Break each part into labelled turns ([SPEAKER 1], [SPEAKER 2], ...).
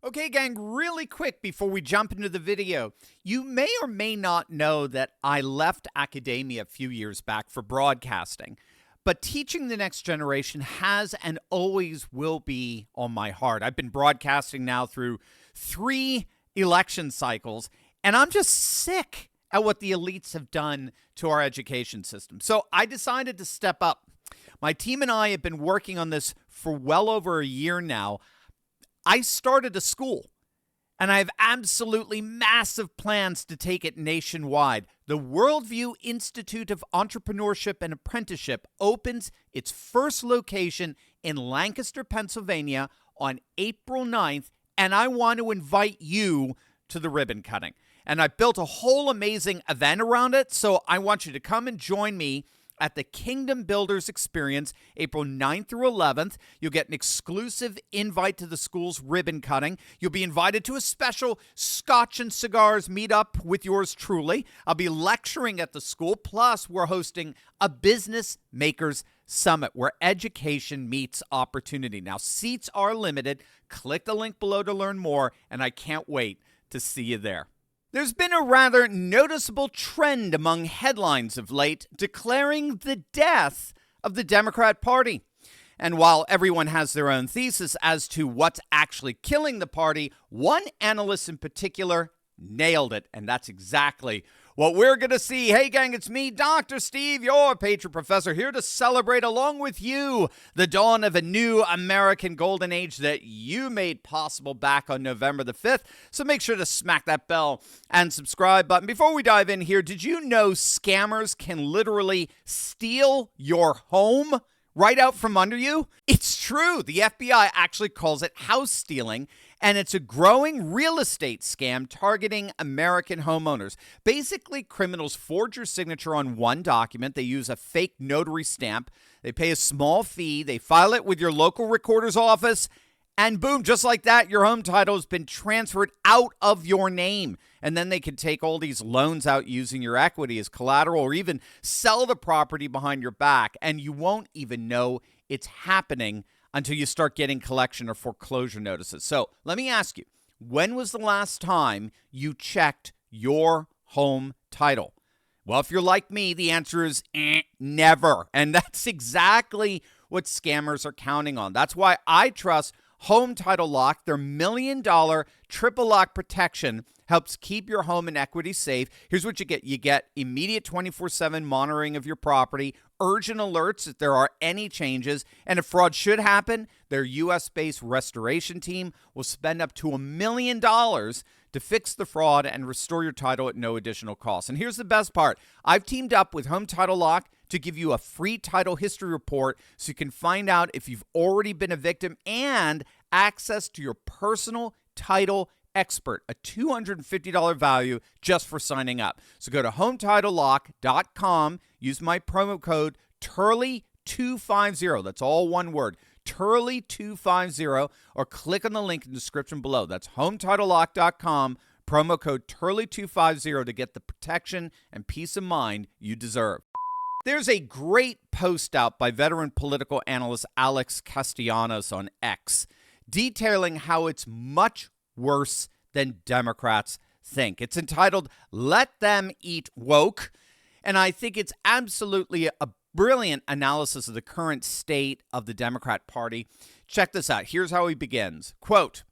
[SPEAKER 1] Okay, gang, really quick before we jump into the video. You may or may not know that I left academia a few years back for broadcasting, but teaching the next generation has and always will be on my heart. I've been broadcasting now through 3 election cycles, and I'm just sick at what the elites have done to our education system. So I decided to step up. My team and I have been working on this for well over a year now. I started a school, and I have absolutely massive plans to take it nationwide. The Worldview Institute of Entrepreneurship and Apprenticeship opens its first location in Lancaster, Pennsylvania on April 9th, and I want to invite you to the ribbon cutting. And I built a whole amazing event around it, so I want you to come and join me at the Kingdom Builders Experience, April 9th through 11th. You'll get an exclusive invite to the school's ribbon cutting. You'll be invited to a special Scotch and Cigars meetup with yours truly. I'll be lecturing at the school, plus we're hosting a Business Makers Summit where education meets opportunity. Now, seats are limited. Click the link below to learn more, and I can't wait to see you there. There's been a rather noticeable trend among headlines of late declaring the death of the Democrat Party. And while everyone has their own thesis as to what's actually killing the party, one analyst in particular nailed it, and that's exactly what we're going to see. Hey, gang, it's me, Dr. Steve, your Patriot Professor, here to celebrate along with you the dawn of a new American golden age that you made possible back on November the 5th. So make sure to smack that bell and subscribe button. Before we dive in here, did you know scammers can literally steal your home right out from under you? It's true. The FBI actually calls it house stealing, and it's a growing real estate scam targeting American homeowners. Basically, criminals forge your signature on one document. They use a fake notary stamp. They pay a small fee. They file it with your local recorder's office. And boom, just like that, your home title has been transferred out of your name. And then they can take all these loans out using your equity as collateral or even sell the property behind your back. And you won't even know it's happening until you start getting collection or foreclosure notices. So let me ask you, when was the last time you checked your home title? Well, if you're like me, the answer is never. And that's exactly what scammers are counting on. That's why I trust Home Title Lock. Their $1 million triple lock protection helps keep your home and equity safe. Here's what you get. You get immediate 24/7 monitoring of your property, urgent alerts if there are any changes, and if fraud should happen, their U.S.-based restoration team will spend up to $1 million to fix the fraud and restore your title at no additional cost. And here's the best part. I've teamed up with Home Title Lock to give you a free title history report so you can find out if you've already been a victim and access to your personal title expert, a $250 value just for signing up. So go to HometitleLock.com, use my promo code Turley250, that's all one word, Turley250, or click on the link in the description below. That's HometitleLock.com, promo code Turley250 to get the protection and peace of mind you deserve. There's a great post out by veteran political analyst Alex Castellanos on X detailing how it's much worse than Democrats think. It's entitled, "Let Them Eat Woke," and I think it's absolutely a brilliant analysis of the current state of the Democrat Party. Check this out. Here's how he begins. Quote,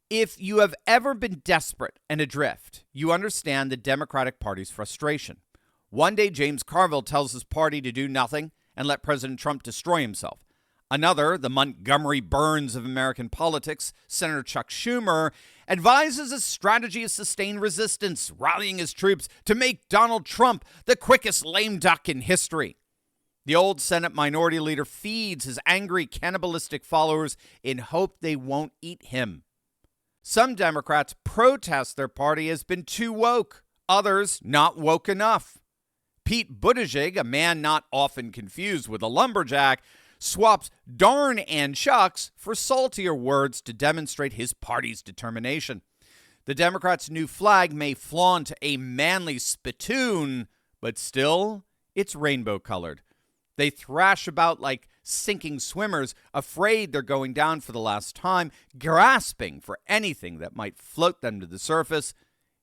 [SPEAKER 1] "If you have ever been desperate and adrift, you understand the Democratic Party's frustration. One day, James Carville tells his party to do nothing and let President Trump destroy himself. Another, the Montgomery Burns of American politics, Senator Chuck Schumer, advises a strategy of sustained resistance, rallying his troops to make Donald Trump the quickest lame duck in history. The old Senate Minority Leader feeds his angry, cannibalistic followers in hope they won't eat him. Some Democrats protest their party has been too woke, others not woke enough. Pete Buttigieg, a man not often confused with a lumberjack, swaps darn and shucks for saltier words to demonstrate his party's determination. The Democrats' new flag may flaunt a manly spittoon, but still, it's rainbow-colored. They thrash about like sinking swimmers, afraid they're going down for the last time, grasping for anything that might float them to the surface.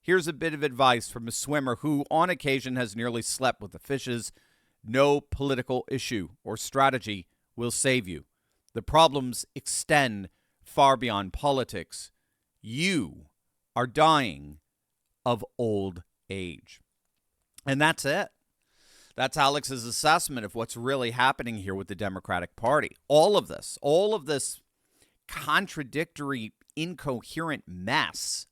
[SPEAKER 1] Here's a bit of advice from a swimmer who, on occasion, has nearly slept with the fishes. No political issue or strategy will save you. The problems extend far beyond politics. You are dying of old age. And that's it. That's Alex's assessment of what's really happening here with the Democratic Party. All of this contradictory, incoherent mess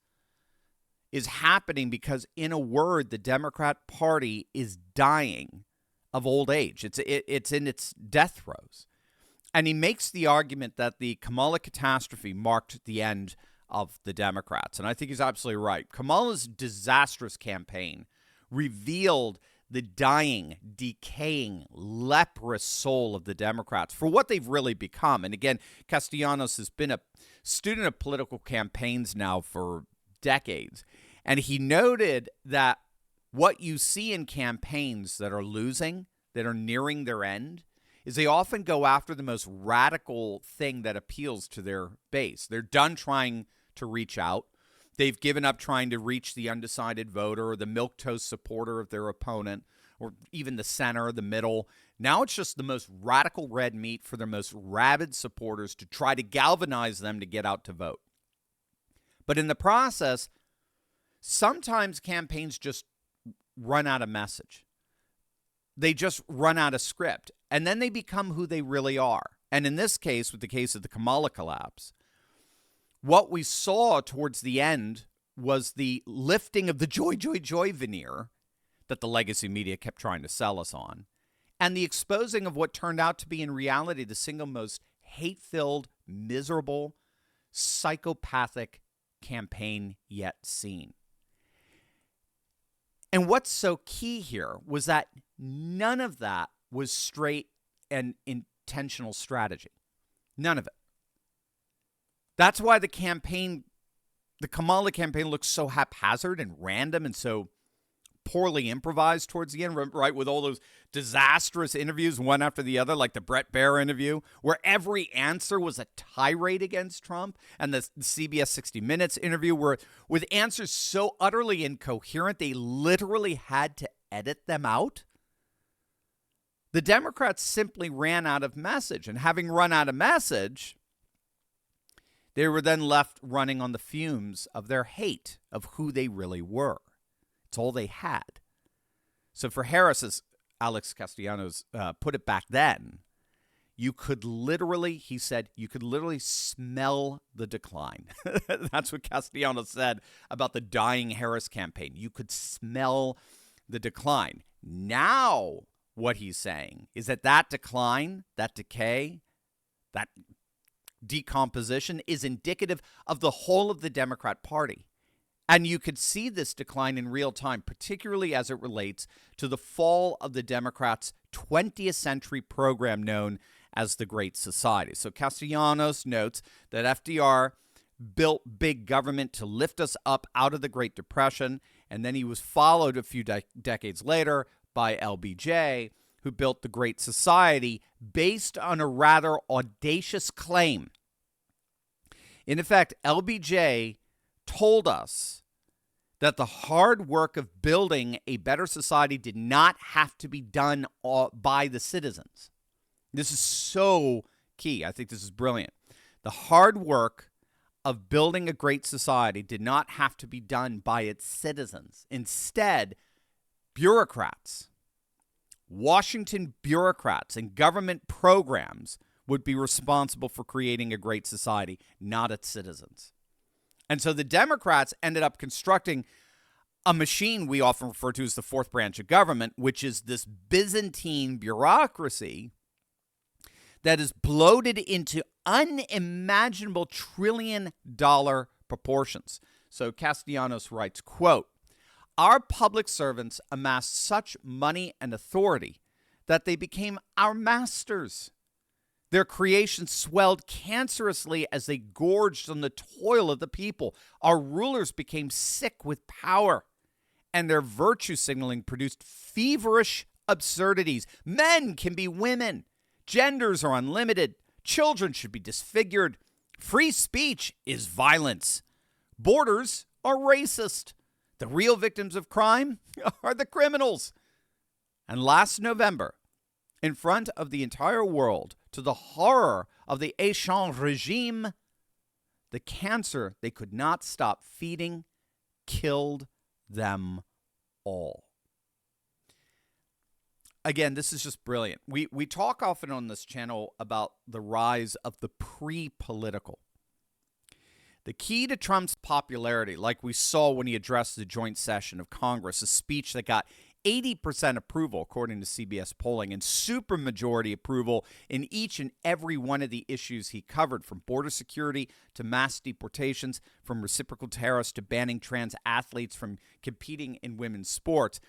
[SPEAKER 1] is happening because, in a word, the Democrat Party is dying of old age. It's in its death throes. And he makes the argument that the Kamala catastrophe marked the end of the Democrats. And I think he's absolutely right. Kamala's disastrous campaign revealed the dying, decaying, leprous soul of the Democrats for what they've really become. And again, Castellanos has been a student of political campaigns now for decades. And he noted that what you see in campaigns that are losing, that are nearing their end, is they often go after the most radical thing that appeals to their base. They're done trying to reach out. They've given up trying to reach the undecided voter or the milquetoast supporter of their opponent or even the center, the middle. Now it's just the most radical red meat for their most rabid supporters to try to galvanize them to get out to vote. But in the process, sometimes campaigns just run out of message. They just run out of script, and then they become who they really are. And in this case, with the case of the Kamala collapse, what we saw towards the end was the lifting of the joy, joy, joy veneer that the legacy media kept trying to sell us on, and the exposing of what turned out to be in reality the single most hate-filled, miserable, psychopathic campaign yet seen. And what's so key here was that none of that was straight and intentional strategy. None of it. That's why the Kamala campaign looks so haphazard and random and so poorly improvised towards the end, right? With all those disastrous interviews, one after the other, like the Brett Baier interview, where every answer was a tirade against Trump, and the CBS 60 Minutes interview, where with answers so utterly incoherent, they literally had to edit them out. The Democrats simply ran out of message, and having run out of message, they were then left running on the fumes of their hate of who they really were. It's all they had. So for Harris, as Alex Castellanos put it back then, you could literally, he said, you could literally smell the decline. That's what Castellanos said about the dying Harris campaign. You could smell the decline. Now, what he's saying is that decline, that decay, that decomposition is indicative of the whole of the Democrat Party. And you could see this decline in real time, particularly as it relates to the fall of the Democrats' 20th century program known as the Great Society. So Castellanos notes that FDR built big government to lift us up out of the Great Depression, and then he was followed a few decades later by LBJ, who built the Great Society based on a rather audacious claim. In effect, LBJ told us that the hard work of building a better society did not have to be done by the citizens. This is so key. I think this is brilliant. The hard work of building a great society did not have to be done by its citizens. Instead, bureaucrats, Washington bureaucrats and government programs would be responsible for creating a great society, not its citizens. And so the Democrats ended up constructing a machine we often refer to as the fourth branch of government, which is this Byzantine bureaucracy that is bloated into unimaginable trillion-dollar proportions. So Castellanos writes, quote, "Our public servants amassed such money and authority that they became our masters. Their creation swelled cancerously as they gorged on the toil of the people. Our rulers became sick with power, and their virtue signaling produced feverish absurdities. Men can be women. Genders are unlimited. Children should be disfigured. Free speech is violence. Borders are racist. The real victims of crime are the criminals. And last November, in front of the entire world, to the horror of the Échange regime, the cancer they could not stop feeding killed them all. Again, this is just brilliant. We talk often on this channel about the rise of the pre-political. The key to Trump's popularity, like we saw when he addressed the joint session of Congress, a speech that got 80% approval, according to CBS polling, and supermajority approval in each and every one of the issues he covered, from border security to mass deportations, from reciprocal tariffs to banning trans athletes from competing in women's sports.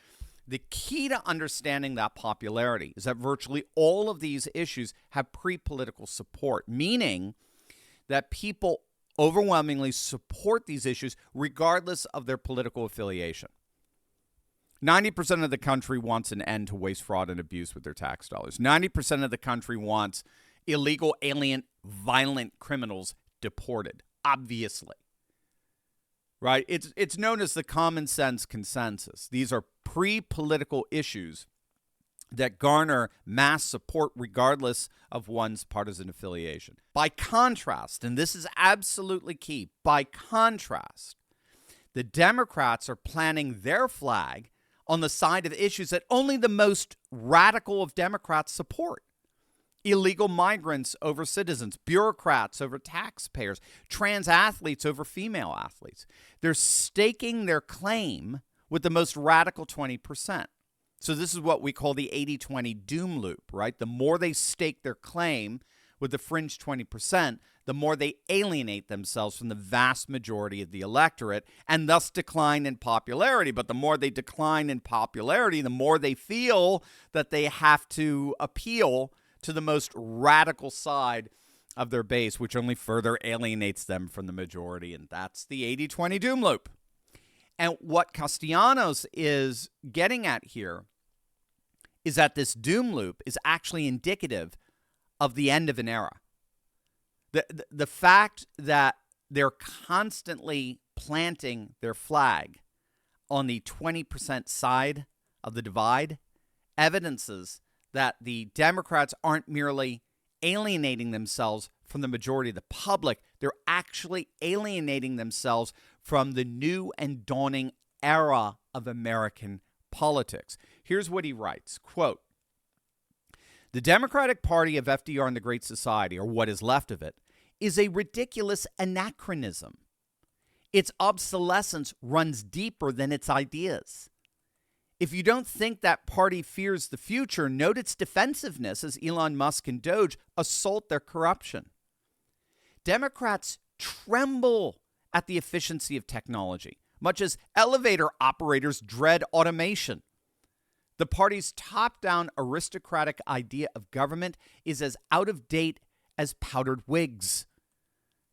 [SPEAKER 1] The key to understanding that popularity is that virtually all of these issues have pre-political support, meaning that people overwhelmingly support these issues regardless of their political affiliation. 90% of the country wants an end to waste, fraud, and abuse with their tax dollars. 90% of the country wants illegal, alien, violent criminals deported, obviously. Right? It's known as the common sense consensus. These are pre-political issues that garner mass support regardless of one's partisan affiliation. By contrast, and this is absolutely key, by contrast, the Democrats are planting their flag on the side of issues that only the most radical of Democrats support. Illegal migrants over citizens, bureaucrats over taxpayers, trans athletes over female athletes. They're staking their claim with the most radical 20%. So this is what we call the 80-20 doom loop, right? The more they stake their claim with the fringe 20%, the more they alienate themselves from the vast majority of the electorate and thus decline in popularity. But the more they decline in popularity, the more they feel that they have to appeal to the most radical side of their base, which only further alienates them from the majority. And that's the 80-20 doom loop. And what Castellanos is getting at here is that this doom loop is actually indicative of the end of an era. The fact that they're constantly planting their flag on the 20% side of the divide evidences that the Democrats aren't merely alienating themselves from the majority of the public, they're actually alienating themselves from the new and dawning era of American politics. Here's what he writes, quote, "The Democratic Party of FDR and the Great Society, or what is left of it, is a ridiculous anachronism. Its obsolescence runs deeper than its ideas. If you don't think that party fears the future, note its defensiveness as Elon Musk and Doge assault their corruption. Democrats tremble at the efficiency of technology, much as elevator operators dread automation. The party's top-down aristocratic idea of government is as out of date as powdered wigs.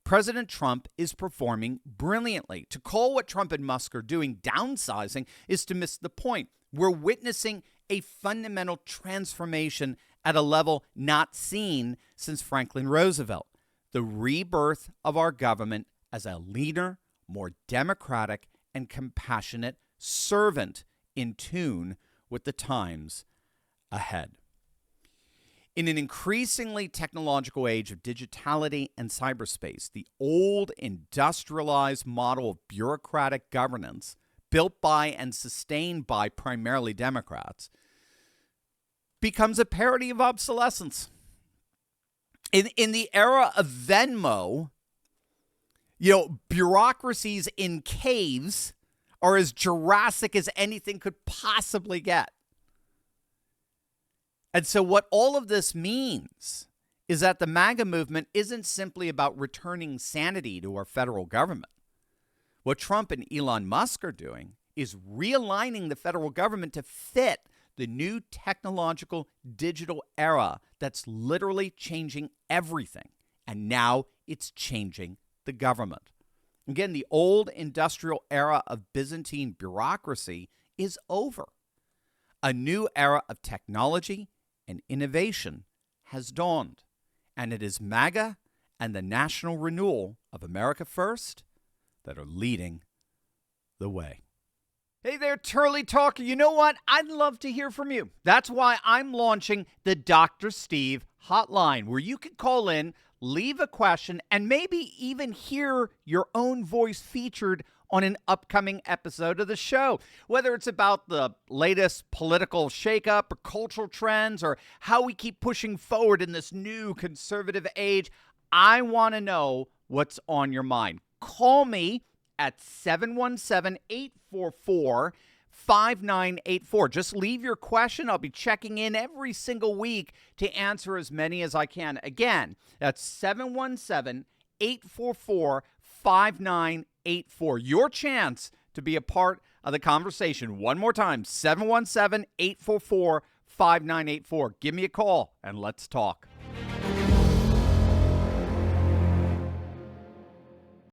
[SPEAKER 1] President Trump is performing brilliantly. To call what Trump and Musk are doing downsizing is to miss the point. We're witnessing a fundamental transformation at a level not seen since Franklin Roosevelt. The rebirth of our government as a leaner, more democratic, and compassionate servant in tune with the times ahead." In an increasingly technological age of digitality and cyberspace, the old industrialized model of bureaucratic governance, built by and sustained by primarily Democrats, becomes a parody of obsolescence. In the era of Venmo, bureaucracies in caves are as Jurassic as anything could possibly get. And so what all of this means is that the MAGA movement isn't simply about returning sanity to our federal government. What Trump and Elon Musk are doing is realigning the federal government to fit the new technological digital era that's literally changing everything. And now it's changing the government. Again, the old industrial era of Byzantine bureaucracy is over. A new era of technology and innovation has dawned, and it is MAGA and the national renewal of America First that are leading the way. Hey there, Turley Talker. You know what? I'd love to hear from you. That's why I'm launching the Dr. Steve Hotline, where you can call in, leave a question, and maybe even hear your own voice featured on an upcoming episode of the show. Whether it's about the latest political shakeup or cultural trends or how we keep pushing forward in this new conservative age, I want to know what's on your mind. Call me at 717-844-5984. Just leave your question. I'll be checking in every single week to answer as many as I can. Again, that's 717-844-5984. Your chance to be a part of the conversation. One more time, 717-844-5984. Give me a call and let's talk.